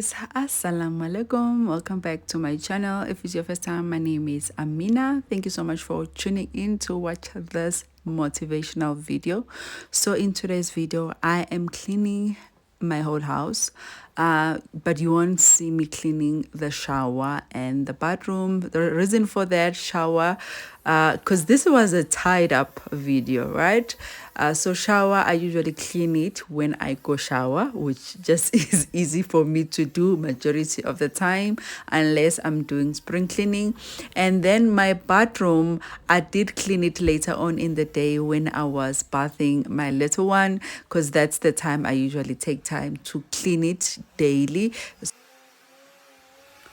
guys, assalamu alaikum, welcome back to my channel. If it's your first time, my name is Amina. Thank you so much for tuning in to watch this motivational video. So in today's video I am cleaning my whole house, but you won't see me cleaning the shower and the bathroom. The reason for that shower, because this was a tied up video, right? So shower, I usually clean it when I go shower, which just is easy for me to do majority of the time unless I'm doing spring cleaning. And then my bathroom, I did clean it later on in the day when I was bathing my little one, because that's the time I usually take time to clean it daily.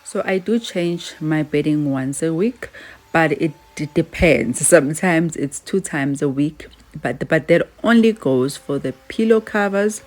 So I do change my bedding once a week, but it depends. Sometimes it's 2 times a week, but that only goes for the pillow covers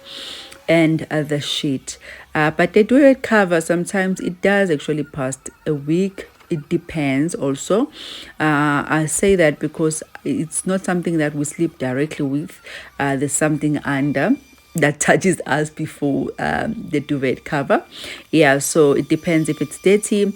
and the sheet. But the duvet cover, sometimes it does actually pass a week. It depends also. I say that because it's not something that we sleep directly with. There's something under that touches us before the duvet cover. Yeah, so it depends. If it's dirty,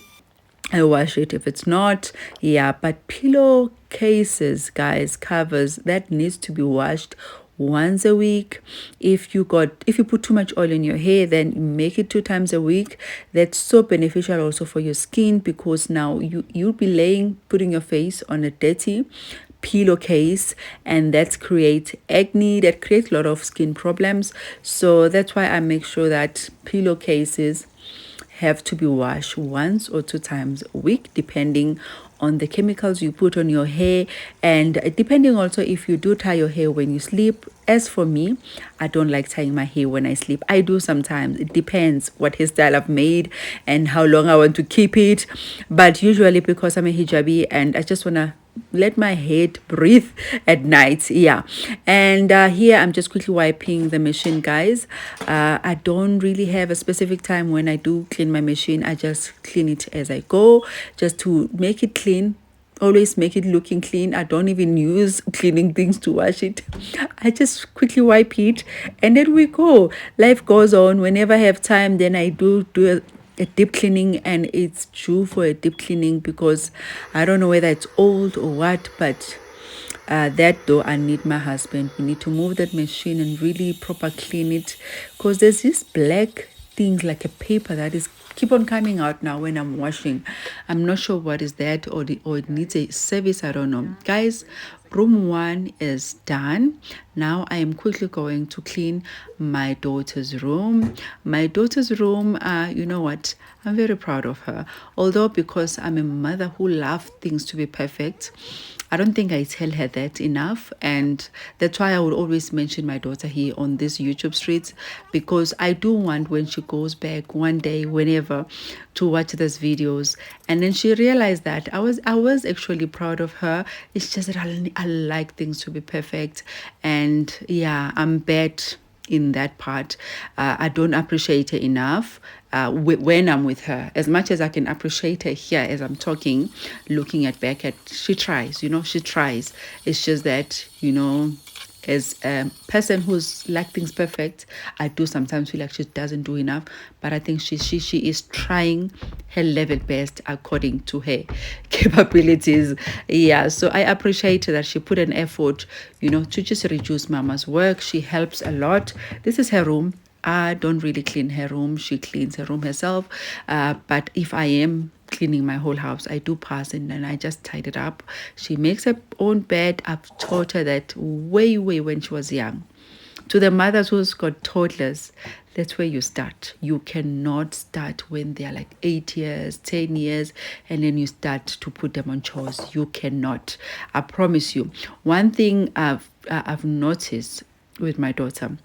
I wash it. If it's not, yeah. But pillow cases, guys, covers, that needs to be washed once a week. If you put too much oil in your hair, then make it 2 times a week. That's so beneficial also for your skin, because now you'll be putting your face on a dirty pillowcase, and that creates acne, that creates a lot of skin problems. So that's why I make sure that pillowcases have to be washed 1 or 2 times a week, depending on the chemicals you put on your hair, and depending also if you do tie your hair when you sleep. As for me, I don't like tying my hair when I sleep. I do sometimes. It depends what hairstyle I've made and how long I want to keep it. But usually, because I'm a hijabi and I just want to let my head breathe at night, yeah. And here I'm just quickly wiping the machine, guys. I don't really have a specific time when I do clean my machine. I just clean it as I go, just to make it clean. Always make it looking clean. I don't even use cleaning things to wash it. I just quickly wipe it, and then we go. Life goes on. Whenever I have time, then I do a deep cleaning, and it's due for a deep cleaning because I don't know whether it's old or what, but that though, I need my husband. We need to move that machine and really proper clean it, because there's this black things like a paper that is keep on coming out now when I'm washing. I'm not sure what is that, or it needs a service. I don't know, guys. Room 1 is done. Now I am quickly going to clean my daughter's room. My daughter's room, you know what? I'm very proud of her. Although, because I'm a mother who loves things to be perfect, I don't think I tell her that enough, and that's why I would always mention my daughter here on this YouTube streets, because I do want, when she goes back one day, whenever, to watch these videos, and then she realized that I was actually proud of her. It's just that I like things to be perfect, and yeah, I'm bad in that part. I don't appreciate her enough when I'm with her. As much as I can appreciate her here as I'm talking, looking back at, she tries, she tries. It's just that, as a person who's like things perfect, I do sometimes feel like she doesn't do enough. But I think she is trying her level best according to her capabilities. Yeah, so I appreciate that she put an effort, to just reduce mama's work. She helps a lot. This is her room. I don't really clean her room. She cleans her room herself. But if I am cleaning my whole house, I do pass and then I just tidy it up. She makes her own bed. I've taught her that way when she was young. To the mothers who's got toddlers, that's where you start. You cannot start when they're like 8 years, 10 years, and then you start to put them on chores. You cannot. I promise you. One thing I've noticed with my daughter,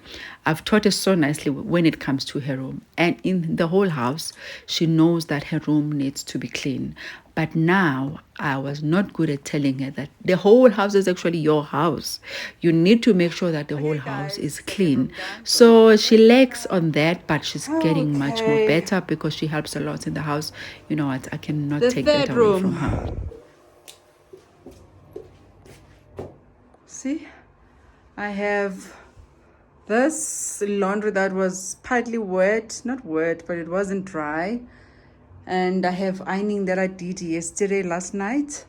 I've taught her so nicely when it comes to her room, and in the whole house she knows that her room needs to be clean. But now I was not good at telling her that the whole house is actually your house. You need to make sure that the whole house is clean. So she lacks on that, but she's getting much more better because she helps a lot in the house. You know what, I cannot take that away from her. See, I have This laundry that was partly wet, not wet, but it wasn't dry. And I have ironing that I did last night.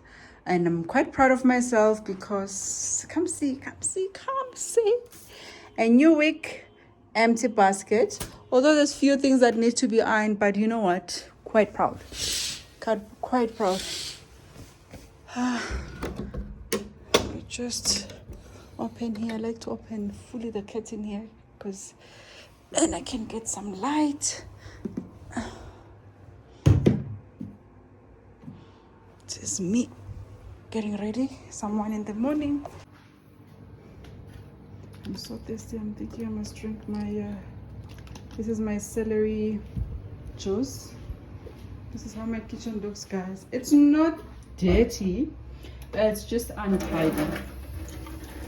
And I'm quite proud of myself because come see. A new week, empty basket. Although there's few things that need to be ironed, but you know what? Quite proud. Quite proud. Just open here. I like to open fully the curtain here because then I can get some light. This is me getting ready. Someone in the morning. I'm so thirsty. I'm thinking I must drink my. This is my celery juice. This is how my kitchen looks, guys. It's not dirty. It's just untidy.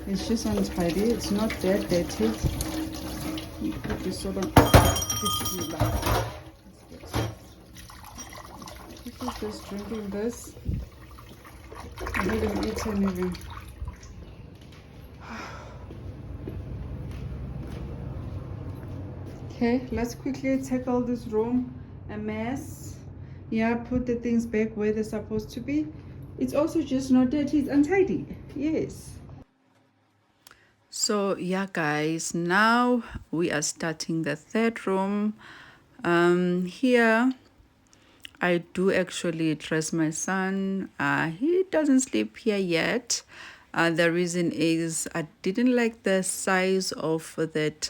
It's just untidy. It's not that dirty. You put this on. This is just drinking this. I haven't eaten even. Okay, let's quickly tackle this room. A mess. Yeah, put the things back where they're supposed to be. It's also just not dirty, it's untidy. Yes. So yeah, guys, now we are starting the third room. Here I do actually dress my son. He doesn't sleep here yet. The reason is I didn't like the size of that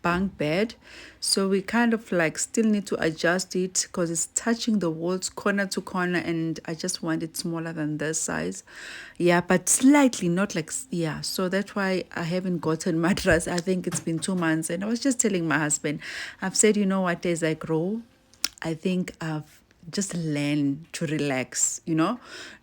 bunk bed, so we kind of like still need to adjust it because it's touching the walls corner to corner, and I just want it smaller than this size. Yeah, but slightly, not like, yeah, so that's why I haven't gotten mattress. I think it's been 2 months, and I was just telling my husband, I've said, you know what, as I grow, I think I've just learned to relax,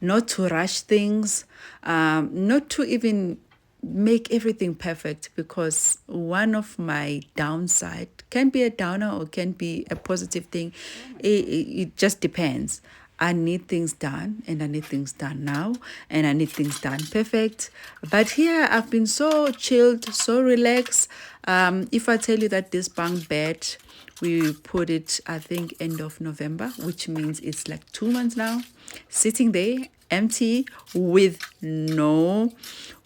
not to rush things, not to even make everything perfect, because one of my downside can be a downer or can be a positive thing. It just depends. I need things done, and I need things done now, and I need things done perfect. But here I've been so chilled, so relaxed. If I tell you that this bunk bed, we put it, I think, end of November, which means it's like 2 months now, sitting there empty with no,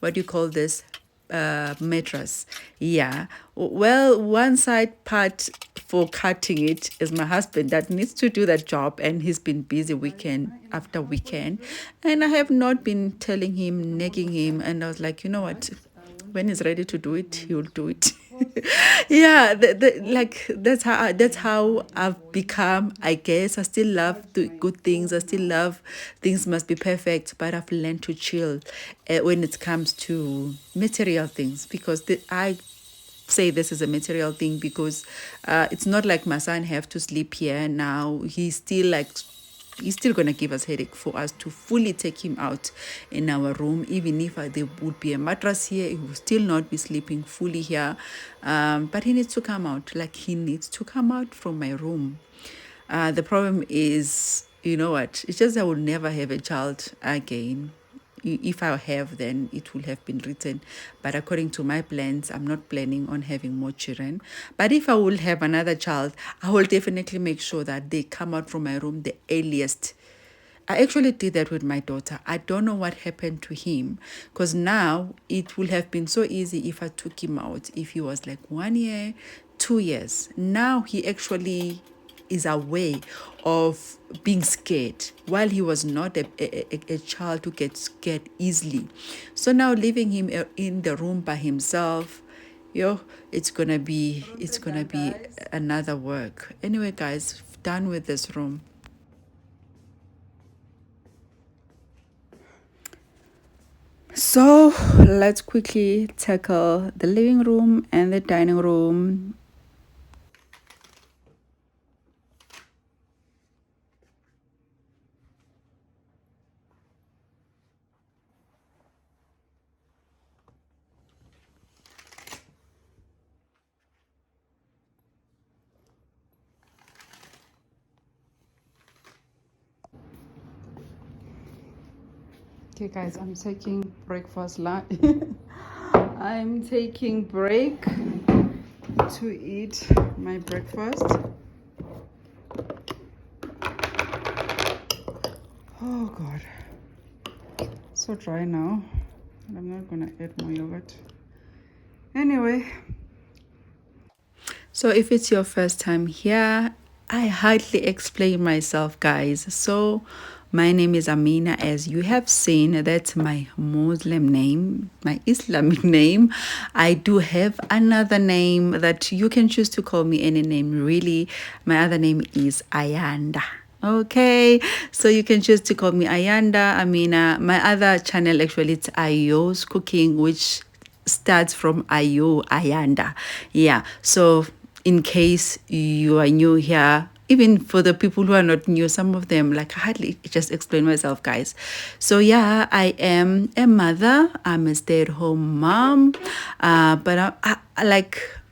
what do you call this, mattress. Yeah, well, one side part for cutting it is my husband that needs to do that job, and he's been busy weekend after weekend, and I have not been telling him, nagging him, and I was like, you know what, when he's ready to do it, he'll do it. Yeah, like that's how I've become. I guess I still love the good things. I still love things must be perfect, but I've learned to chill when it comes to material things, because I say this is a material thing because it's not like my son have to sleep here now. He's still going to give us headache for us to fully take him out in our room. Even if there would be a mattress here, he will still not be sleeping fully here. But he needs to come out. Like, he needs to come out from my room. The problem is, you know what? It's just I will never have a child again. If I have, then it will have been written. But according to my plans, I'm not planning on having more children. But if I will have another child, I will definitely make sure that they come out from my room the earliest. I actually did that with my daughter. I don't know what happened to him, because now it would have been so easy if I took him out if he was like 1 year, 2 years. Now he actually is aware of being scared, while he was not a child who gets scared easily. So now leaving him in the room by himself, it's gonna be another work. Anyway, guys, done with this room. So let's quickly tackle the living room and the dining room. Okay, guys, I'm taking breakfast lunch. I'm taking break to eat my breakfast. Oh God, so dry now. I'm not gonna add more yogurt. Anyway, so if it's your first time here, I hardly explain myself, guys. So my name is Amina. As you have seen, that's my Muslim name, my Islamic name. I do have another name that you can choose to call me any name, really. My other name is Ayanda. Okay, so you can choose to call me Ayanda, Amina. My other channel, actually, it's Ayo's Cooking, which starts from Ayo, Ayanda. Yeah, so in case you are new here, even for the people who are not new, some of them, like, I hardly just explain myself, guys. So yeah, I am a mother. I'm a stay-at-home mom, but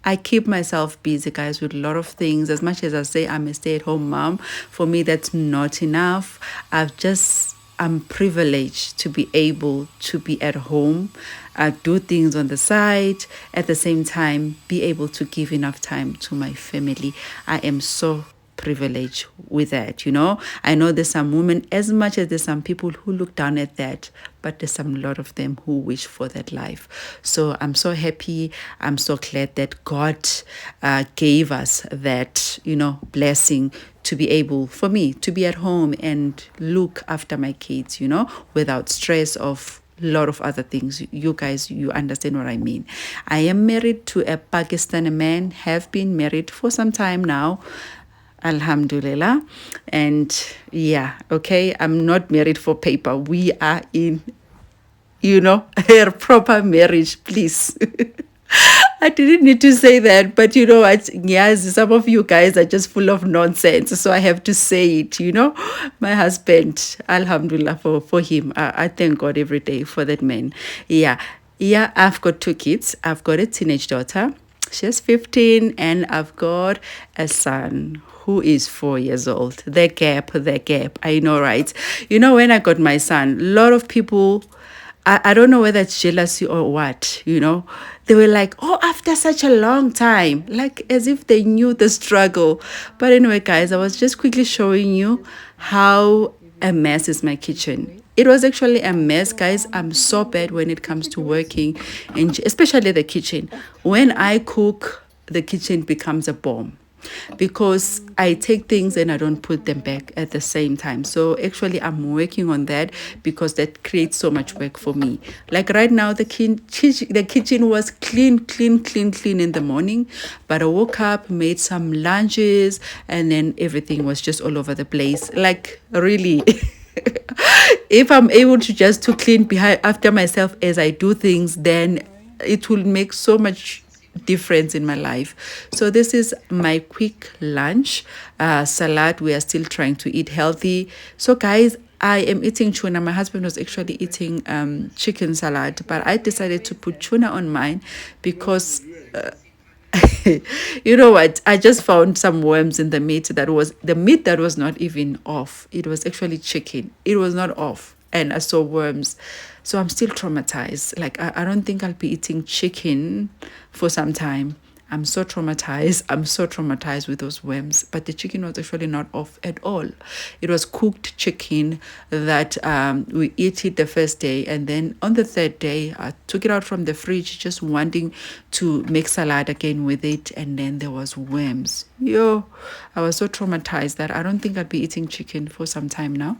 I keep myself busy, guys, with a lot of things. As much as I say I'm a stay-at-home mom, for me that's not enough. I'm privileged to be able to be at home, do things on the side, at the same time, be able to give enough time to my family. I am so privileged with that, you know. I know there's some women, as much as there's some people who look down at that, but there's some lot of them who wish for that life. So I'm so happy. I'm so glad that God gave us that, you know, blessing to be able for me to be at home and look after my kids, you know, without stress of a lot of other things. You guys, you understand what I mean. I am married to a Pakistani man, have been married for some time now. Alhamdulillah. And yeah, okay, I'm not married for paper. We are in, you know, a proper marriage, please. I didn't need to say that, but you know what? Yes, some of you guys are just full of nonsense, so I have to say it. You know, my husband, Alhamdulillah for him. I thank God every day for that man. Yeah, yeah. I've got 2 kids. I've got a teenage daughter. She's 15, and I've got a son who is 4 years old. The gap. I know, right? You know, when I got my son, a lot of people, I don't know whether it's jealousy or what, you know. They were like, oh, after such a long time, like as if they knew the struggle. But anyway, guys, I was just quickly showing you how a mess is my kitchen. It was actually a mess, guys. I'm so bad when it comes to working, and especially the kitchen. When I cook, the kitchen becomes a bomb because I take things and I don't put them back at the same time. So actually I'm working on that because that creates so much work for me. Like right now, the kitchen was clean in the morning, but I woke up, made some lunches, and then everything was just all over the place. Like really. If I'm able to just to clean behind after myself as I do things, then it will make so much difference in my life. So this is my quick lunch salad. We are still trying to eat healthy. So guys, I am eating tuna. My husband was actually eating chicken salad, but I decided to put tuna on mine because you know what, I just found some worms in the meat that was not even off. It was actually chicken. It was not off, and I saw worms. So I'm still traumatized. Like I don't think I'll be eating chicken for some time. I'm so traumatized. I'm so traumatized with those worms. But the chicken was actually not off at all. It was cooked chicken that we ate it the first day. And then on the third day, I took it out from the fridge, just wanting to make salad again with it. And then there was worms. Yo, I was so traumatized that I don't think I'll be eating chicken for some time now.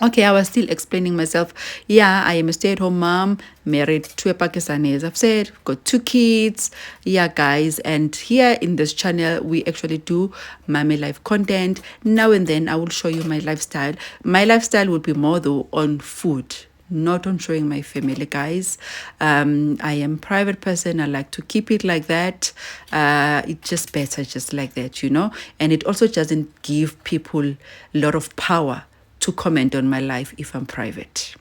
Okay, I was still explaining myself. Yeah, I am a stay-at-home mom, married to a Pakistani, as I've said, got 2 kids. Yeah, guys, and here in this channel, we actually do mommy life content. Now and then, I will show you my lifestyle. My lifestyle will be more, though, on food, not on showing my family, guys. I am a private person. I like to keep it like that. It's just better just like that, you know. And it also doesn't give people a lot of power to comment on my life if I'm private.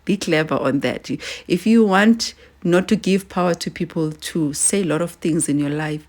Be clever on that. If you want not to give power to people to say a lot of things in your life,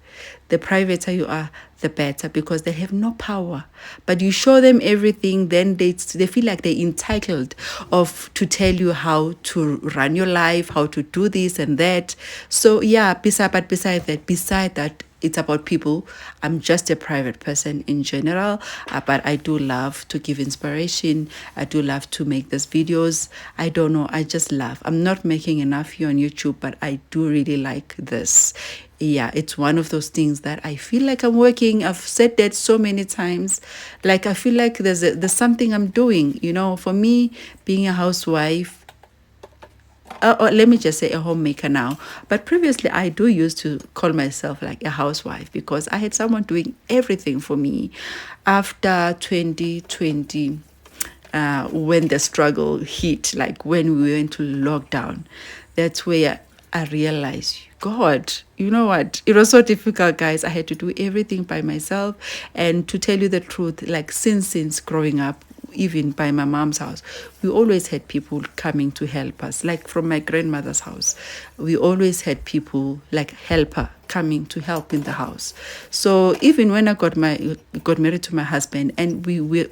the privater you are, the better, because they have no power. But you show them everything, then they feel like they're entitled of to tell you how to run your life, how to do this and that. So yeah, beside that, it's about people. I'm just a private person in general, but I do love to give inspiration. I do love to make these videos. I don't know, I just love. I'm not making enough here on YouTube, but I do really like this. Yeah, it's one of those things that I feel like I'm working. I've said that so many times. Like I feel like there's something I'm doing. For me, being a housewife, or let me just say a homemaker now. But previously, I do used to call myself like a housewife because I had someone doing everything for me. After 2020, when the struggle hit, like when we went to lockdown, that's where I realized, God, you know what? It was so difficult, guys. I had to do everything by myself. And to tell you the truth, like since growing up, even by my mom's house, we always had people coming to help us. Like from my grandmother's house, we always had people like helper coming to help in the house. So even when I got married to my husband, and we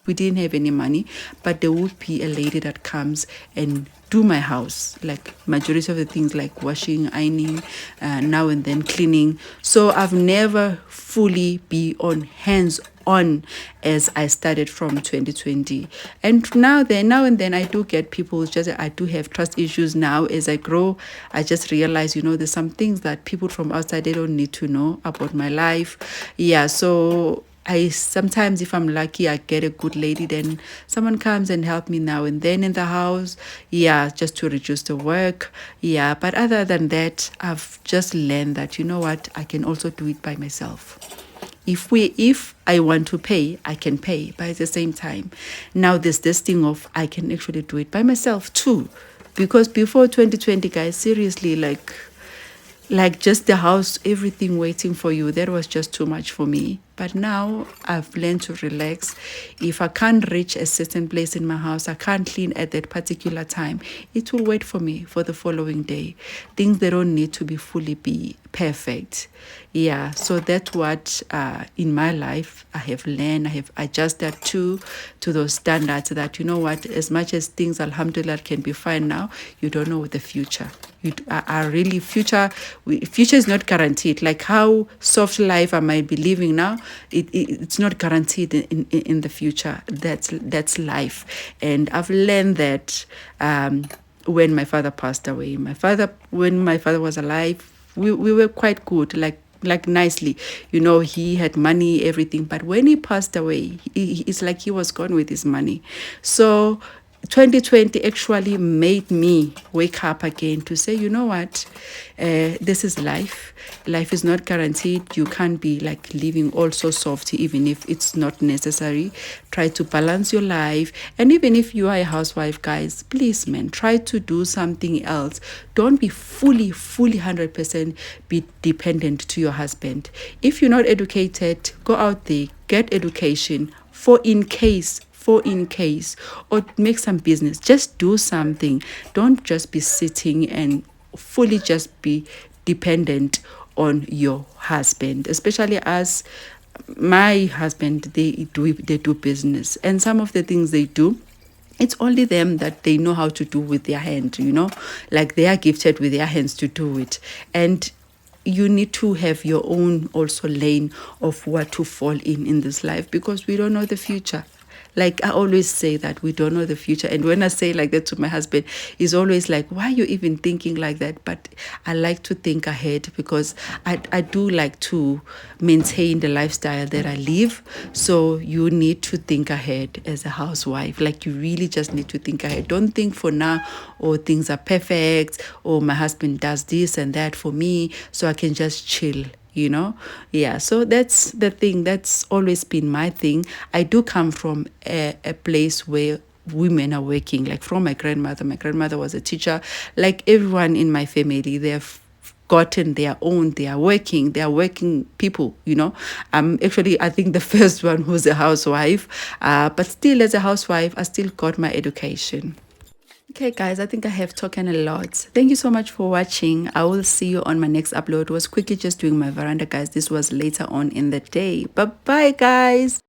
didn't have any money, but there would be a lady that comes and do my house, like majority of the things like washing, ironing, now and then cleaning. So I've never fully be on hands on as I started from 2020. And now and then I do get people, just I do have trust issues now as I grow. I just realize, there's some things that people from outside, they don't need to know about my life. Yeah, so I sometimes, if I'm lucky, I get a good lady, then someone comes and help me now and then in the house. Yeah, just to reduce the work. Yeah, but other than that, I've just learned that, you know what, I can also do it by myself. If I want to pay, I can pay. But at the same time, now there's this thing of I can actually do it by myself too. Because before 2020, guys, seriously, like just the house, everything waiting for you, that was just too much for me. But now I've learned to relax. If I can't reach a certain place in my house, I can't clean at that particular time, it will wait for me for the following day. Things, they don't need to be perfect. Yeah, so that's what in my life I have learned. I have adjusted to those standards that, you know what, as much as things, alhamdulillah, can be fine now, you don't know the future. You are really future is not guaranteed. Like how soft life I might be living now, it's not guaranteed in the future. That's life. And I've learned that when my father passed away. When my father was alive, we were quite good, like nicely, he had money, everything. But when he passed away, it's like he was gone with his money. So 2020 actually made me wake up again to say, you know what, this is life. Life is not guaranteed. You can't be like living all so soft, even if it's not necessary. Try to balance your life. And even if you are a housewife, guys, please, man, try to do something else. Don't be fully 100% be dependent to your husband. If you're not educated, go out there, get education for in case, or make some business. Just do something. Don't just be sitting and fully just be dependent on your husband, especially as my husband, they do business, and some of the things they do, it's only them that they know how to do with their hand, like they are gifted with their hands to do it. And you need to have your own also lane of what to fall in this life, because we don't know the future. Like I always say that we don't know the future. And when I say like that to my husband, he's always like, why are you even thinking like that? But I like to think ahead, because I do like to maintain the lifestyle that I live. So you need to think ahead as a housewife. Like you really just need to think ahead. Don't think for now, or things are perfect, or my husband does this and that for me, so I can just chill. Yeah, so that's the thing. That's always been my thing. I do come from a place where women are working, like from my grandmother was a teacher. Like everyone in my family, they've gotten their own, they are working people. I'm actually, I think, the first one who's a housewife, but still as a housewife I still got my education. Okay, guys, I think I have talked a lot. Thank you so much for watching. I will see you on my next upload. It was quickly just doing my veranda, guys. This was later on in the day. Bye bye, guys.